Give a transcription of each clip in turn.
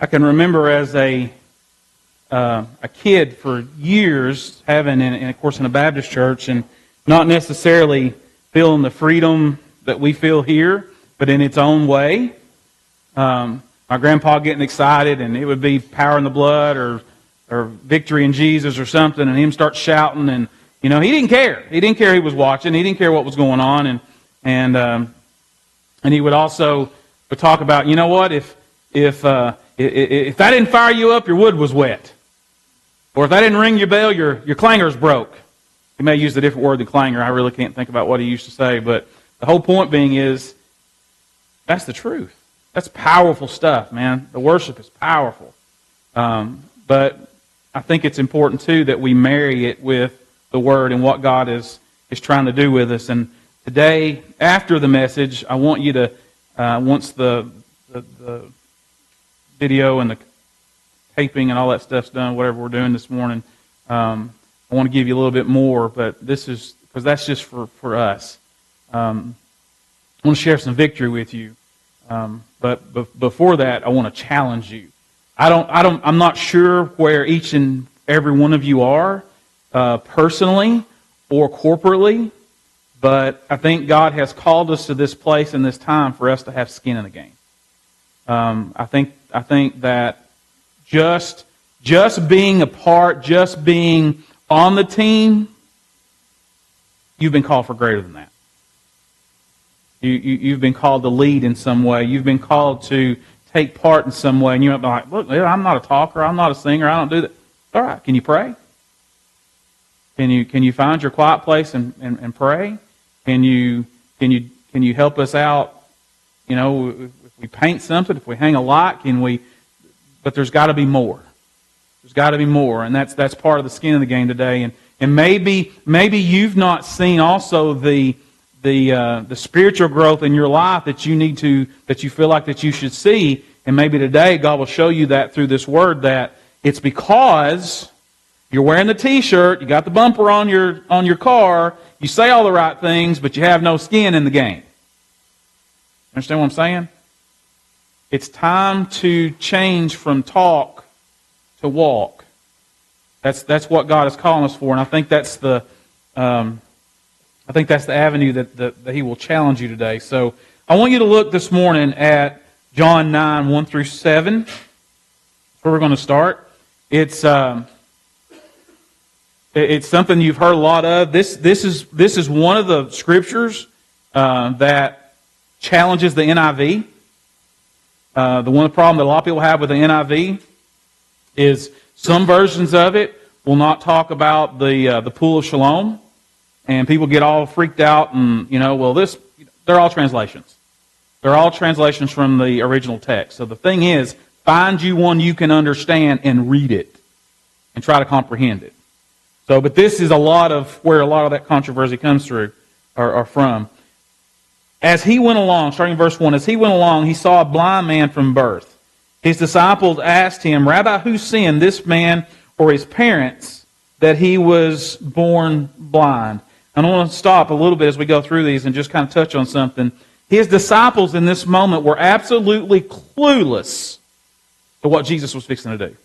I can remember as a kid for years having, and of course in a Baptist church, and not necessarily feeling the freedom that we feel here, but in its own way. My grandpa getting excited, and it would be Power in the Blood or Victory in Jesus or something, and him start shouting, and he didn't care. He didn't care he was watching. He didn't care what was going on, and he would also talk about, you know what, if that didn't fire you up, your wood was wet. Or if that didn't ring your bell, your clanger's broke. He may use a different word than clanger. I really can't think about what he used to say. But the whole point being is, that's the truth. That's powerful stuff, man. The worship is powerful. But I think it's important, too, that we marry it with the Word and what God is trying to do with us. And today, after the message, I want you to, once the video and the taping and all that stuff's done, whatever we're doing this morning, I want to give you a little bit more, but this is, because that's just for us. I want to share some victory with you. But before that, I want to challenge you. I'm not sure where each and every one of you are, personally or corporately, but I think God has called us to this place and this time for us to have skin in the game. I think that just being a part, just being on the team, you've been called for greater than that. You've been called to lead in some way. You've been called to take part in some way. And you're like, look, I'm not a talker. I'm not a singer. I don't do that. All right, can you pray? Can you find your quiet place and pray? Can you help us out? If we paint something, if we hang a light, can we? But there's got to be more. There's got to be more, and that's part of the skin of the game today. And maybe you've not seen also the spiritual growth in your life that you feel like that you should see, and maybe today God will show you that through this word, that it's because you're wearing the T-shirt, you got the bumper on your car, you say all the right things, but you have no skin in the game. Understand what I'm saying? It's time to change from talk to walk. That's what God is calling us for, and I think that's the avenue that He will challenge you today. So I want you to look this morning at John 9, 1 through 7. That's where we're going to start. It's something you've heard a lot of. This is one of the scriptures that challenges the NIV. The problem that a lot of people have with the NIV is some versions of it will not talk about the pool of Siloam, and people get all freaked out and, they're all translations. They're all translations from the original text. So the thing is, find you one you can understand and read it and try to comprehend it. But this is where a lot of that controversy comes through or from. As he went along, starting in verse 1, as he went along, he saw a blind man from birth. His disciples asked him, Rabbi, who sinned, this man or his parents, that he was born blind? And I want to stop a little bit as we go through these and just kind of touch on something. His disciples in this moment were absolutely clueless to what Jesus was fixing to do.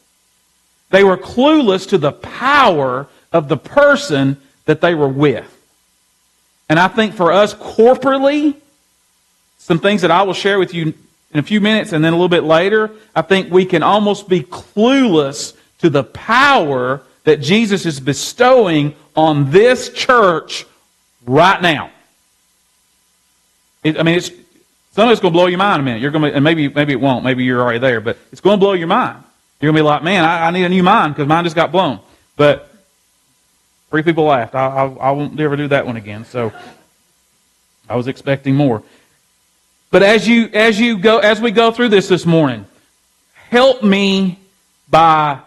They were clueless to the power of the person that they were with. And I think for us corporately, some things that I will share with you in a few minutes and then a little bit later, I think we can almost be clueless to the power that Jesus is bestowing on this church right now. Some of it's going to blow your mind in a minute. You're going to, and maybe it won't. Maybe you're already there, but it's going to blow your mind. You're going to be like, man, I need a new mind because mine just got blown. But 3 people laughed. I won't ever do that one again. So I was expecting more. But as we go through this morning, help me by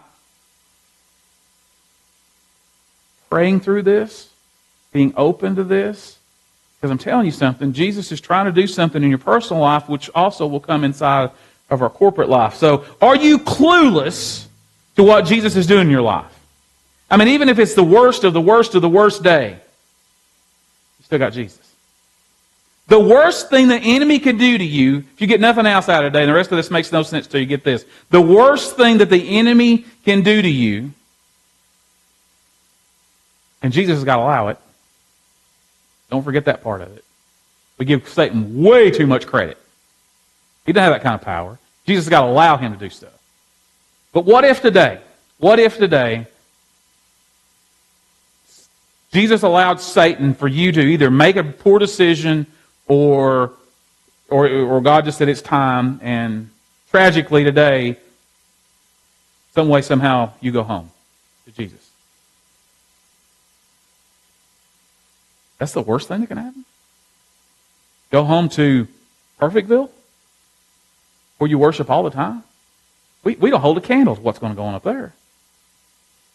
praying through this, being open to this. Because I'm telling you something, Jesus is trying to do something in your personal life, which also will come inside of our corporate life. So, are you clueless to what Jesus is doing in your life? I mean, even if it's the worst of the worst of the worst day, you still got Jesus. The worst thing the enemy can do to you, if you get nothing else out of today, and the rest of this makes no sense to you, get this. The worst thing that the enemy can do to you, and Jesus has got to allow it. Don't forget that part of it. We give Satan way too much credit. He doesn't have that kind of power. Jesus has got to allow him to do stuff. But what if today Jesus allowed Satan for you to either make a poor decision or God just said it's time, and tragically today, some way, somehow, you go home to Jesus. That's the worst thing that can happen? Go home to Perfectville, where you worship all the time? We don't hold a candle to what's going to go on up there.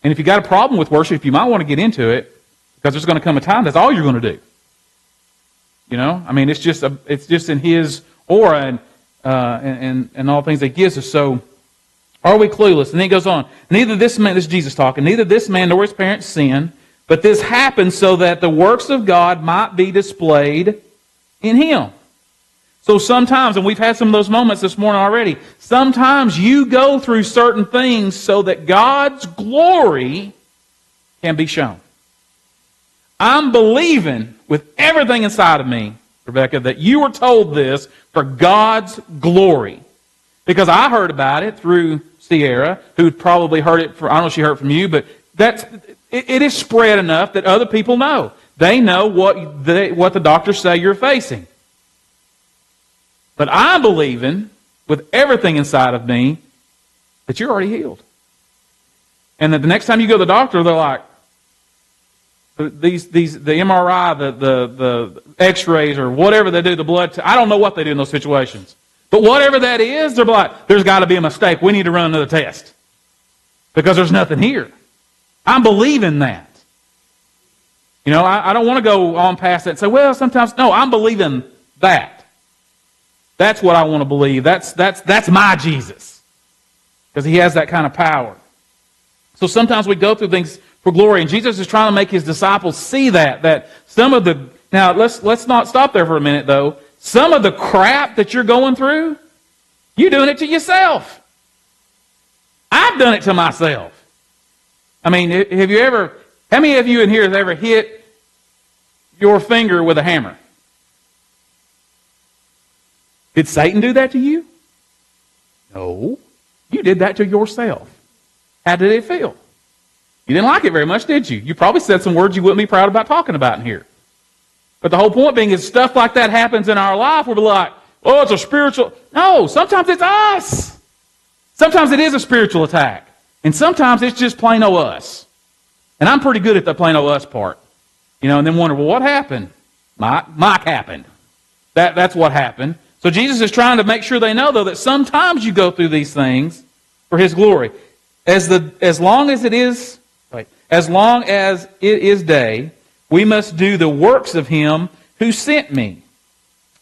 And if you got a problem with worship, you might want to get into it, because there's going to come a time that's all you're going to do. You know, I mean, it's just in His aura and all things that He gives us. So, are we clueless? And then He goes on. Neither this man, this is Jesus talking, neither this man nor his parents sinned, but this happened so that the works of God might be displayed in him. So sometimes, and we've had some of those moments this morning already, sometimes you go through certain things so that God's glory can be shown. I'm believing with everything inside of me, Rebecca, that you were told this for God's glory. Because I heard about it through Sierra, who probably heard it, I don't know if she heard it from you, but it is spread enough that other people know. They know what the doctors say you're facing. But I'm believing with everything inside of me that you're already healed. And that the next time you go to the doctor, they're like, the MRI, the X-rays, or whatever they do, the blood. I don't know what they do in those situations, but whatever that is, they're like, there's got to be a mistake. We need to run another test because there's nothing here. I'm believing that. You know, I don't want to go on past that and say, well, sometimes no. I'm believing that. That's what I want to believe. That's my Jesus, because He has that kind of power. So sometimes we go through things for glory, and Jesus is trying to make His disciples see that some of the, now let's not stop there for a minute though. Some of the crap that you're going through, you're doing it to yourself. I've done it to myself. I mean, how many of you in here have ever hit your finger with a hammer? Did Satan do that to you? No. You did that to yourself. How did it feel? You didn't like it very much, did you? You probably said some words you wouldn't be proud about talking about in here. But the whole point being is stuff like that happens in our life, we'll be like, oh, it's a spiritual. No, sometimes it's us. Sometimes it is a spiritual attack. And sometimes it's just plain old us. And I'm pretty good at the plain old us part. You know, and then wonder, well, what happened? Mike happened. That's what happened. So Jesus is trying to make sure they know, though, that sometimes you go through these things for His glory. As long as it is day, we must do the works of Him who sent me.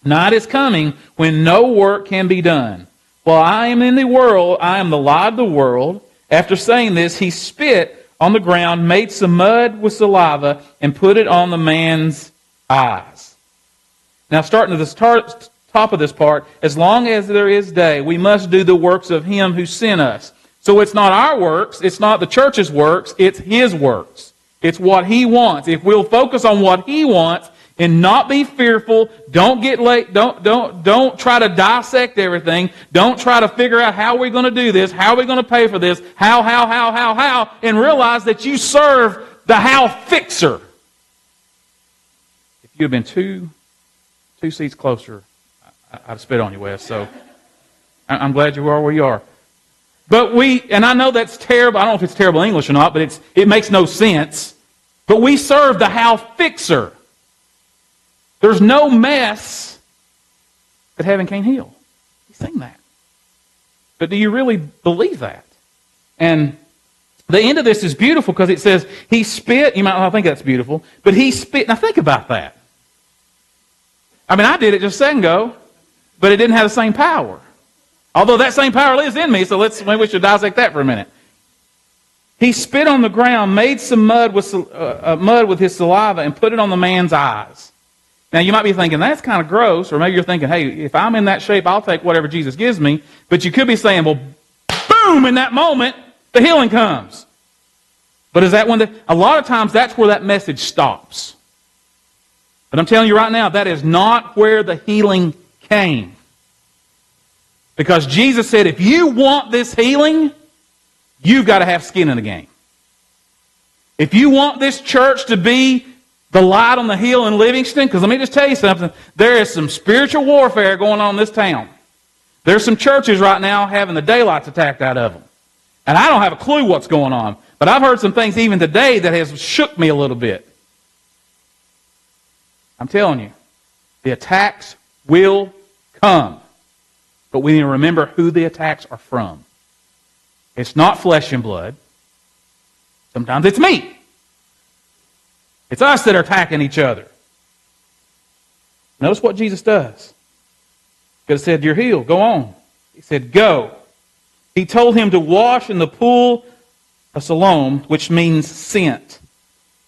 Night is coming when no work can be done. While I am in the world, I am the light of the world. After saying this, He spit on the ground, made some mud with saliva, and put it on the man's eyes. Now, starting at the top of this part, as long as there is day, we must do the works of Him who sent us. So it's not our works, it's not the church's works, it's His works. It's what He wants. If we'll focus on what He wants and not be fearful, don't get late, don't try to dissect everything, don't try to figure out how we're going to do this, how we're going to pay for this, how, and realize that you serve the how fixer. If you had been two seats closer, I'd spit on you, Wes. So I'm glad you are where you are. But and I know that's terrible. I don't know if it's terrible English or not, but it makes no sense. But we serve the how fixer. There's no mess that heaven can't heal. You sing that. But do you really believe that? And the end of this is beautiful because it says, He spit. You might not think that's beautiful, but He spit. Now think about that. I mean, I did it just a second ago, but it didn't have the same power. Although that same power lives in me, so maybe we should dissect that for a minute. He spit on the ground, made some mud with His saliva, and put it on the man's eyes. Now, you might be thinking, that's kind of gross, or maybe you're thinking, hey, if I'm in that shape, I'll take whatever Jesus gives me. But you could be saying, well, boom, in that moment, the healing comes. But is that when a lot of times that's where that message stops. But I'm telling you right now, that is not where the healing came. Because Jesus said, if you want this healing, you've got to have skin in the game. If you want this church to be the light on the hill in Livingston, because let me just tell you something, there is some spiritual warfare going on in this town. There's some churches right now having the daylights attacked out of them. And I don't have a clue what's going on. But I've heard some things even today that has shook me a little bit. I'm telling you, the attacks will come. But we need to remember who the attacks are from. It's not flesh and blood. Sometimes it's me. It's us that are attacking each other. Notice what Jesus does. He could have said, you're healed, go on. He said, go. He told him to wash in the pool of Siloam, which means sent.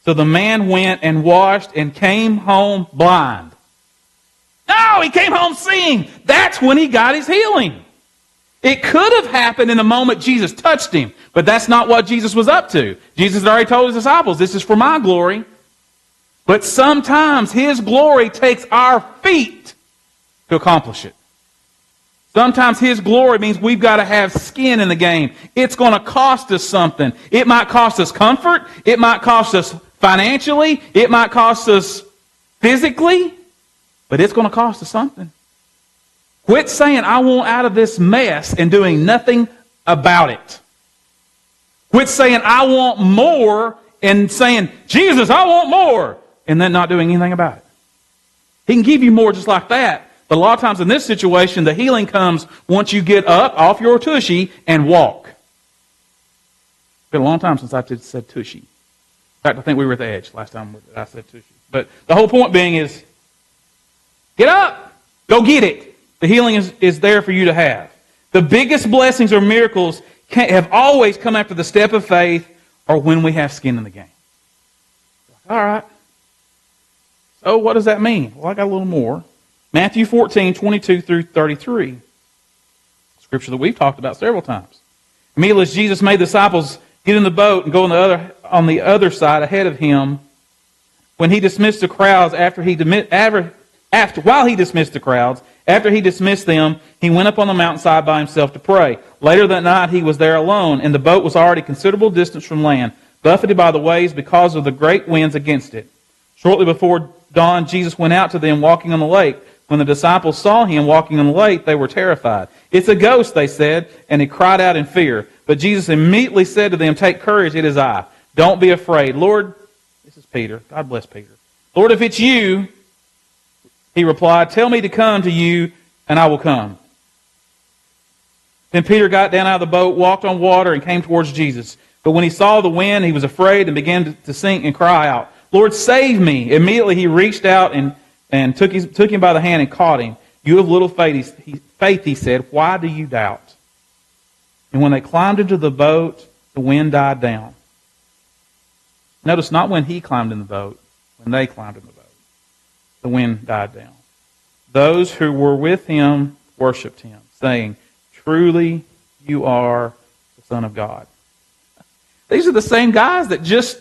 So the man went and washed and came home blind. No, he came home seeing. That's when he got his healing. It could have happened in the moment Jesus touched him, but that's not what Jesus was up to. Jesus had already told his disciples, this is for my glory. But sometimes his glory takes our feet to accomplish it. Sometimes his glory means we've got to have skin in the game. It's going to cost us something. It might cost us comfort. It might cost us financially. It might cost us physically. But it's going to cost us something. Quit saying, I want out of this mess and doing nothing about it. Quit saying, I want more and saying, Jesus, I want more, and then not doing anything about it. He can give you more just like that. But a lot of times in this situation, the healing comes once you get up off your tushy and walk. It's been a long time since I said tushy. In fact, I think we were at the edge last time I said tushy. But the whole point being is, get up. Go get it. The healing is there for you to have. The biggest blessings or miracles have always come after the step of faith or when we have skin in the game. All right. So what does that mean? Well, I got a little more. Matthew 14, 22 through 33. Scripture that we've talked about several times. Immediately as Jesus made the disciples get in the boat and go on the other side ahead of him, when he dismissed the crowds while he dismissed the crowds, after he dismissed them, he went up on the mountainside by himself to pray. Later that night he was there alone, and the boat was already a considerable distance from land, buffeted by the waves because of the great winds against it. Shortly before dawn, Jesus went out to them walking on the lake. When the disciples saw him walking on the lake, they were terrified. It's a ghost, they said, and he cried out in fear. But Jesus immediately said to them, take courage, it is I. Don't be afraid. Lord, this is Peter. God bless Peter. Lord, if it's you, he replied, tell me to come to you, and I will come. Then Peter got down out of the boat, walked on water, and came towards Jesus. But when he saw the wind, he was afraid and began to sink and cry out, Lord, save me. Immediately he reached out and took him by the hand and caught him. You have little faith, he said, why do you doubt? And when they climbed into the boat, the wind died down. Notice not when he climbed in the boat, when they climbed in the boat. The wind died down. Those who were with him worshipped him, saying, truly you are the Son of God. These are the same guys that just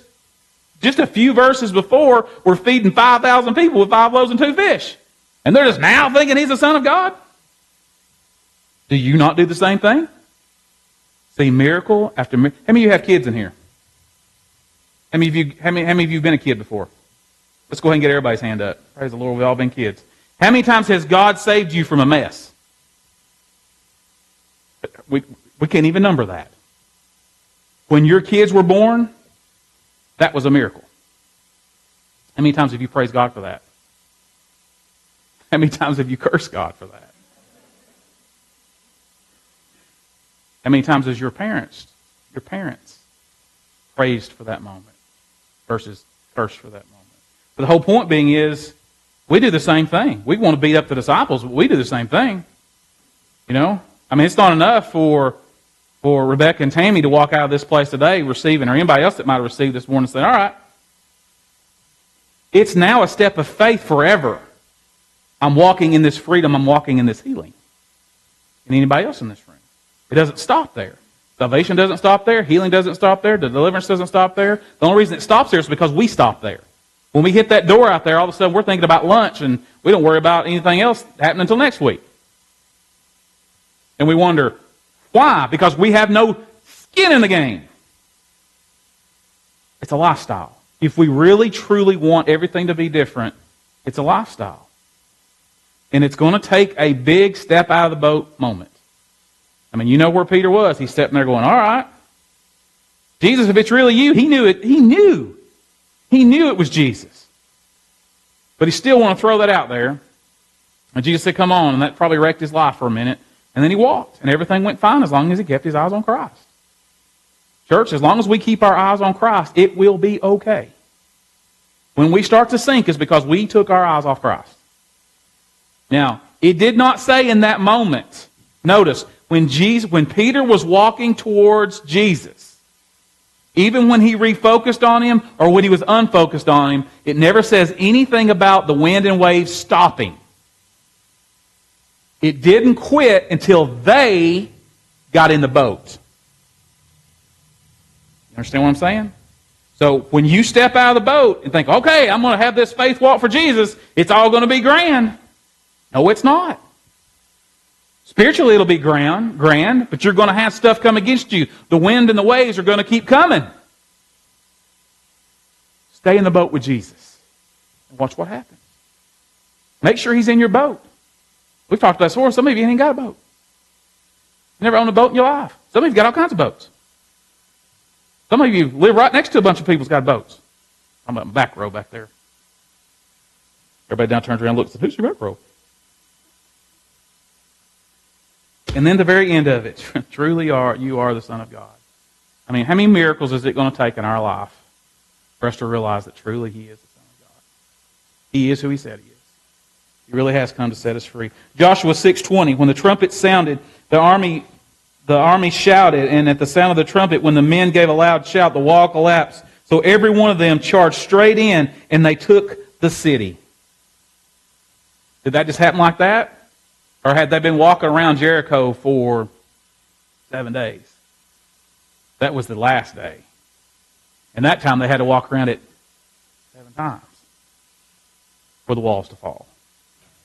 a few verses before were feeding 5,000 people with 5 loaves and 2 fish. And they're just now thinking he's the Son of God? Do you not do the same thing? See miracle after miracle. How many of you have kids in here? How many of you have been a kid before? Let's go ahead and get everybody's hand up. Praise the Lord, we've all been kids. How many times has God saved you from a mess? We can't even number that. When your kids were born, that was a miracle. How many times have you praised God for that? How many times have you cursed God for that? How many times has your parents praised for that moment versus cursed for that moment? But the whole point being is, we do the same thing. We want to beat up the disciples, but we do the same thing. You know? I mean, it's not enough for Rebecca and Tammy to walk out of this place today receiving, or anybody else that might have received this morning and say, all right. It's now a step of faith forever. I'm walking in this freedom. I'm walking in this healing. And anybody else in this room. It doesn't stop there. Salvation doesn't stop there. Healing doesn't stop there. The deliverance doesn't stop there. The only reason it stops there is because we stop there. When we hit that door out there, all of a sudden we're thinking about lunch and we don't worry about anything else happening until next week. And we wonder, why? Because we have no skin in the game. It's a lifestyle. If we really, truly want everything to be different, it's a lifestyle. And it's going to take a big step out of the boat moment. I mean, you know where Peter was. He's sitting there going, all right, Jesus, if it's really you, he knew it. He knew. He knew it was Jesus. But he still wanted to throw that out there. And Jesus said, come on. And that probably wrecked his life for a minute. And then he walked. And everything went fine as long as he kept his eyes on Christ. Church, as long as we keep our eyes on Christ, it will be okay. When we start to sink, it's because we took our eyes off Christ. Now, it did not say in that moment. Notice, when Peter was walking towards Jesus, even when he refocused on him or when he was unfocused on him, it never says anything about the wind and waves stopping. It didn't quit until they got in the boat. You understand what I'm saying? So when you step out of the boat and think, okay, I'm going to have this faith walk for Jesus, it's all going to be grand. No, it's not. Spiritually, it'll be grand, but you're going to have stuff come against you. The wind and the waves are going to keep coming. Stay in the boat with Jesus and watch what happens. Make sure he's in your boat. We've talked about this before. Some of you ain't got a boat. You never owned a boat in your life. Some of you got all kinds of boats. Some of you live right next to a bunch of people who's got boats. I'm on the back row back there. Everybody down turns around and looks and says, who's your back row? And then the very end of it, truly you are the Son of God. I mean, how many miracles is it going to take in our life for us to realize that truly he is the Son of God? He is who he said he is. He really has come to set us free. Joshua 6:20, when the trumpet sounded, the army shouted, and at the sound of the trumpet, when the men gave a loud shout, the wall collapsed. So every one of them charged straight in, and they took the city. Did that just happen like that? Or had they been walking around Jericho for 7 days? That was the last day. And that time they had to walk around it 7 times for the walls to fall.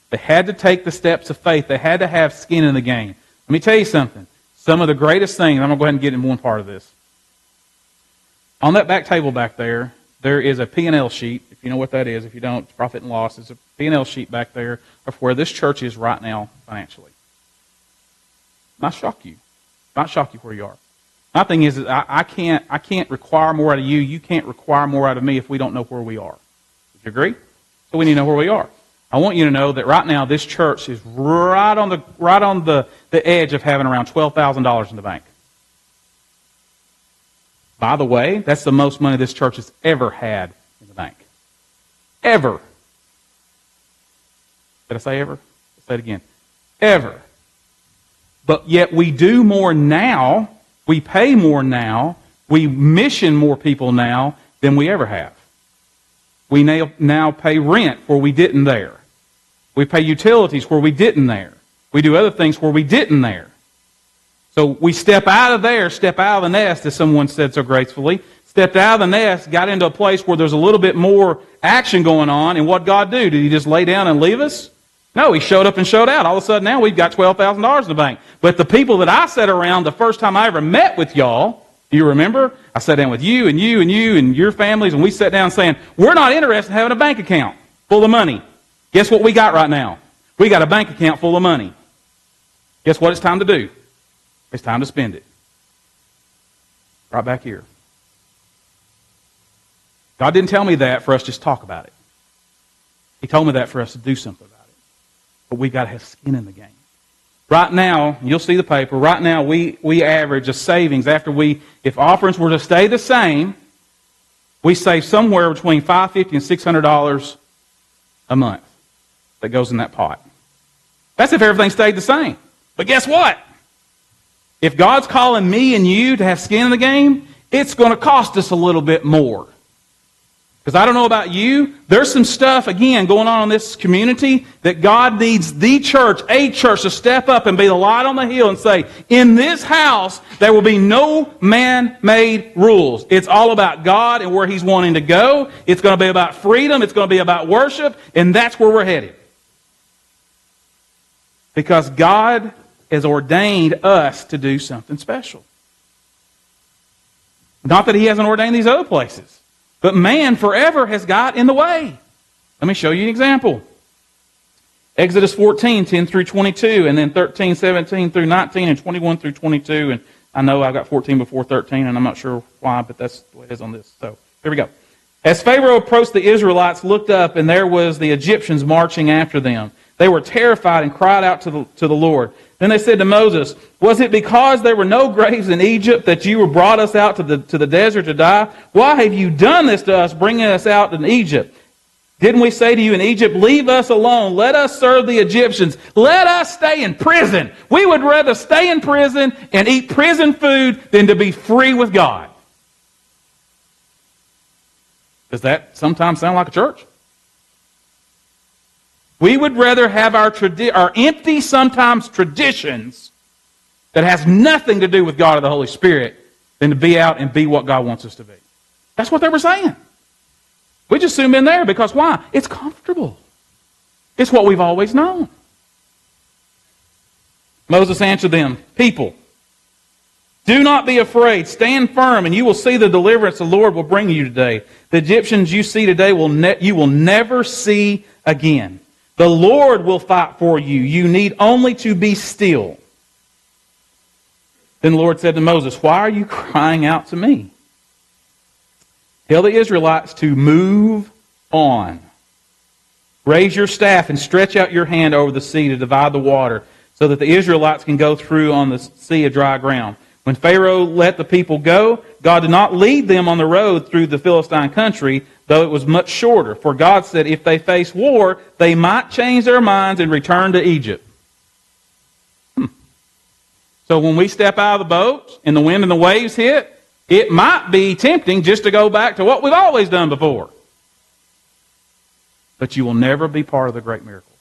They had to take the steps of faith. They had to have skin in the game. Let me tell you something. Some of the greatest things, I'm going to go ahead and get in one part of this. On that back table back there, there is a P&L sheet. If you know what that is, if you don't, it's profit and loss. It's a P&L sheet back there of where this church is right now financially. Not shock you. Not shock you where you are. My thing is I can't require more out of you. You can't require more out of me if we don't know where we are. Would you agree? So we need to know where we are. I want you to know that right now this church is right on the edge of having around $12,000 in the bank. By the way, that's the most money this church has ever had in the bank. Ever. Did I say ever? I'll say it again. Ever. But yet we do more now, we pay more now, we mission more people now than we ever have. We now pay rent where we didn't there. We pay utilities where we didn't there. We do other things where we didn't there. So we step out of there, step out of the nest, as someone said so gracefully. Stepped out of the nest, got into a place where there's a little bit more action going on. And what'd God do? Did he just lay down and leave us? No, he showed up and showed out. All of a sudden now we've got $12,000 in the bank. But the people that I sat around the first time I ever met with y'all, do you remember? I sat down with you and you and you and your families, and we sat down saying, we're not interested in having a bank account full of money. Guess what we got right now? We got a bank account full of money. Guess what it's time to do? It's time to spend it. Right back here. God didn't tell me that for us to just talk about it. He told me that for us to do something about it. But we've got to have skin in the game. Right now, you'll see the paper, right now we average a savings if offerings were to stay the same, we save somewhere between $550 and $600 a month that goes in that pot. That's if everything stayed the same. But guess what? If God's calling me and you to have skin in the game, it's going to cost us a little bit more. Because I don't know about you, there's some stuff, again, going on in this community that God needs the church, a church, to step up and be the light on the hill and say, in this house, there will be no man-made rules. It's all about God and where He's wanting to go. It's going to be about freedom. It's going to be about worship. And that's where we're headed. Because God has ordained us to do something special. Not that He hasn't ordained these other places. But man forever has got in the way. Let me show you an example. Exodus 14, 10 through 22, and then 13, 17 through 19, and 21 through 22. And I know I got 14 before 13, and I'm not sure why, but that's the way it is on this. So, here we go. As Pharaoh approached, the Israelites looked up, and there was the Egyptians marching after them. They were terrified and cried out to the Lord. Then they said to Moses, was it because there were no graves in Egypt that you brought us out to the desert to die? Why have you done this to us, bringing us out in Egypt? Didn't we say to you in Egypt, leave us alone, let us serve the Egyptians, let us stay in prison? We would rather stay in prison and eat prison food than to be free with God. Does that sometimes sound like a church? We would rather have our empty, sometimes, traditions that has nothing to do with God or the Holy Spirit than to be out and be what God wants us to be. That's what they were saying. We just zoom in there because why? It's comfortable. It's what we've always known. Moses answered them, people, do not be afraid. Stand firm, and you will see the deliverance the Lord will bring you today. The Egyptians you see today you will never see again. The Lord will fight for you. You need only to be still. Then the Lord said to Moses, why are you crying out to me? Tell the Israelites to move on. Raise your staff and stretch out your hand over the sea to divide the water, so that the Israelites can go through on the sea of dry ground. When Pharaoh let the people go, God did not lead them on the road through the Philistine country, though it was much shorter. For God said if they face war, they might change their minds and return to Egypt. So when we step out of the boat and the wind and the waves hit, it might be tempting just to go back to what we've always done before. But you will never be part of the great miracle.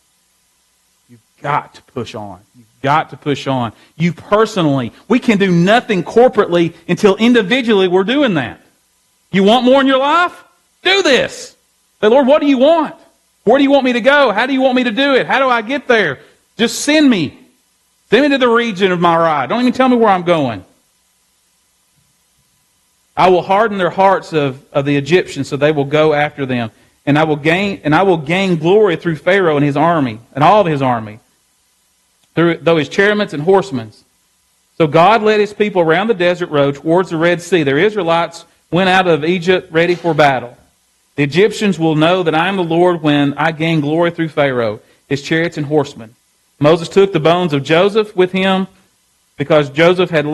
You've got to push on. You've got to push on. You personally, we can do nothing corporately until individually we're doing that. You want more in your life? Do this. Say, Lord, what do you want? Where do you want me to go? How do you want me to do it? How do I get there? Just send me. Send me to the region of my ride. Don't even tell me where I'm going. I will harden their hearts of the Egyptians so they will go after them. And I will gain glory through Pharaoh and his army, and all of his army, though his chariots and horsemen. So God led his people around the desert road towards the Red Sea. The Israelites went out of Egypt ready for battle. The Egyptians will know that I am the Lord when I gain glory through Pharaoh, his chariots and horsemen. Moses took the bones of Joseph with him because Joseph had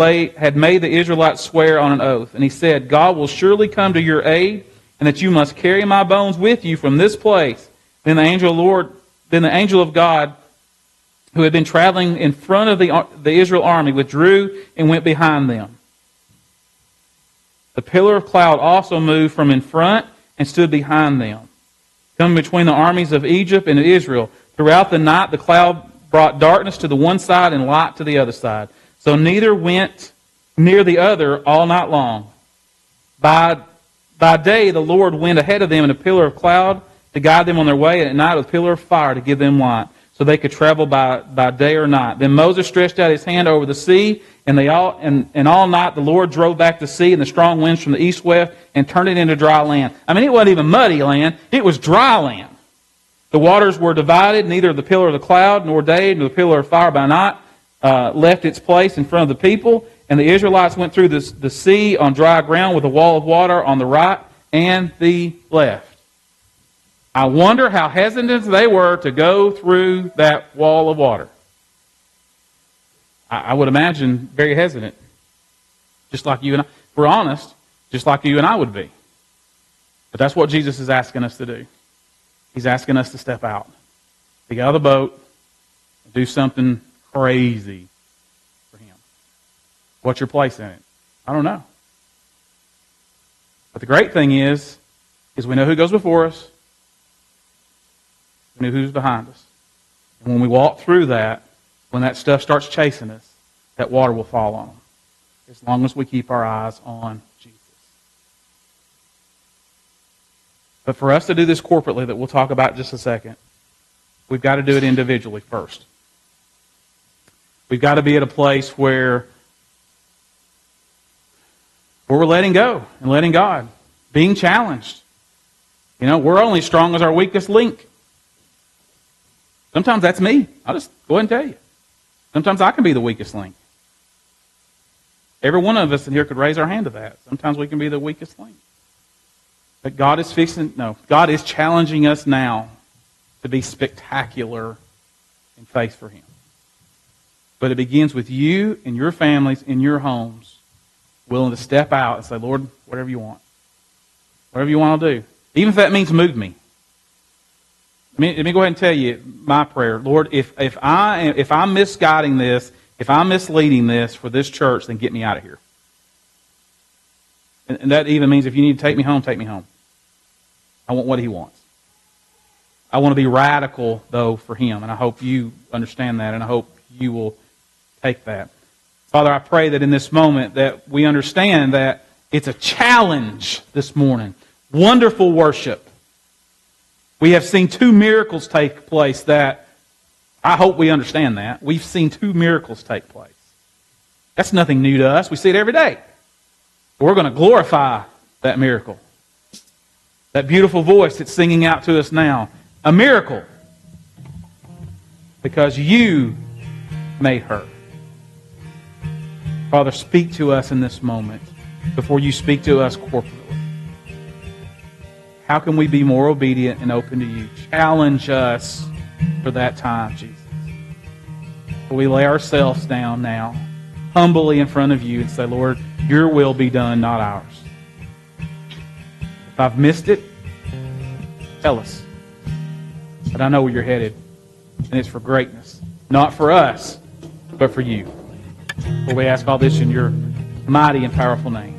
made the Israelites swear on an oath. And he said, God will surely come to your aid, and that you must carry my bones with you from this place. Then the angel of God, who had been traveling in front of the Israel army, withdrew and went behind them. The pillar of cloud also moved from in front and stood behind them, coming between the armies of Egypt and Israel. Throughout the night, the cloud brought darkness to the one side and light to the other side. So neither went near the other all night long. By day, the Lord went ahead of them in a pillar of cloud to guide them on their way, and at night with a pillar of fire to give them light, so they could travel by day or night. Then Moses stretched out his hand over the sea, and all night the Lord drove back the sea and the strong winds from the east-west and turned it into dry land. I mean, it wasn't even muddy land. It was dry land. The waters were divided. Neither the pillar of the cloud nor day nor the pillar of fire by night left its place in front of the people. And the Israelites went through the sea on dry ground with a wall of water on the right and the left. I wonder how hesitant they were to go through that wall of water. I would imagine very hesitant. Just like you and I. If we're honest, just like you and I would be. But that's what Jesus is asking us to do. He's asking us to step out. To get out of the boat and do something crazy for Him. What's your place in it? I don't know. But the great thing is, is we know who goes before us. We know who's behind us. And when we walk through that, when that stuff starts chasing us, that water will fall on them. As long as we keep our eyes on Jesus. But for us to do this corporately, that we'll talk about in just a second, we've got to do it individually first. We've got to be at a place where we're letting go and letting God, being challenged. You know, we're only strong as our weakest link. Sometimes that's me. I'll just go ahead and tell you. Sometimes I can be the weakest link. Every one of us in here could raise our hand to that. Sometimes we can be the weakest link. But God is challenging us now to be spectacular in faith for Him. But it begins with you and your families in your homes willing to step out and say, Lord, whatever you want. Whatever you want to do. Even if that means move me. Let me go ahead and tell you my prayer. Lord, if I'm misguiding this, if I'm misleading this for this church, then get me out of here. And that even means if you need to take me home, take me home. I want what He wants. I want to be radical, though, for Him. And I hope you understand that, and I hope you will take that. Father, I pray that in this moment that we understand that it's a challenge this morning. Wonderful worship. We have seen 2 miracles take place that I hope we understand that. We've seen 2 miracles take place. That's nothing new to us. We see it every day. We're going to glorify that miracle. That beautiful voice that's singing out to us now. A miracle. Because you made her. Father, speak to us in this moment before you speak to us corporately. How can we be more obedient and open to you? Challenge us for that time, Jesus. We lay ourselves down now, humbly in front of you, and say, Lord, your will be done, not ours. If I've missed it, tell us. But I know where you're headed, and it's for greatness. Not for us, but for you. For we ask all this in your mighty and powerful name.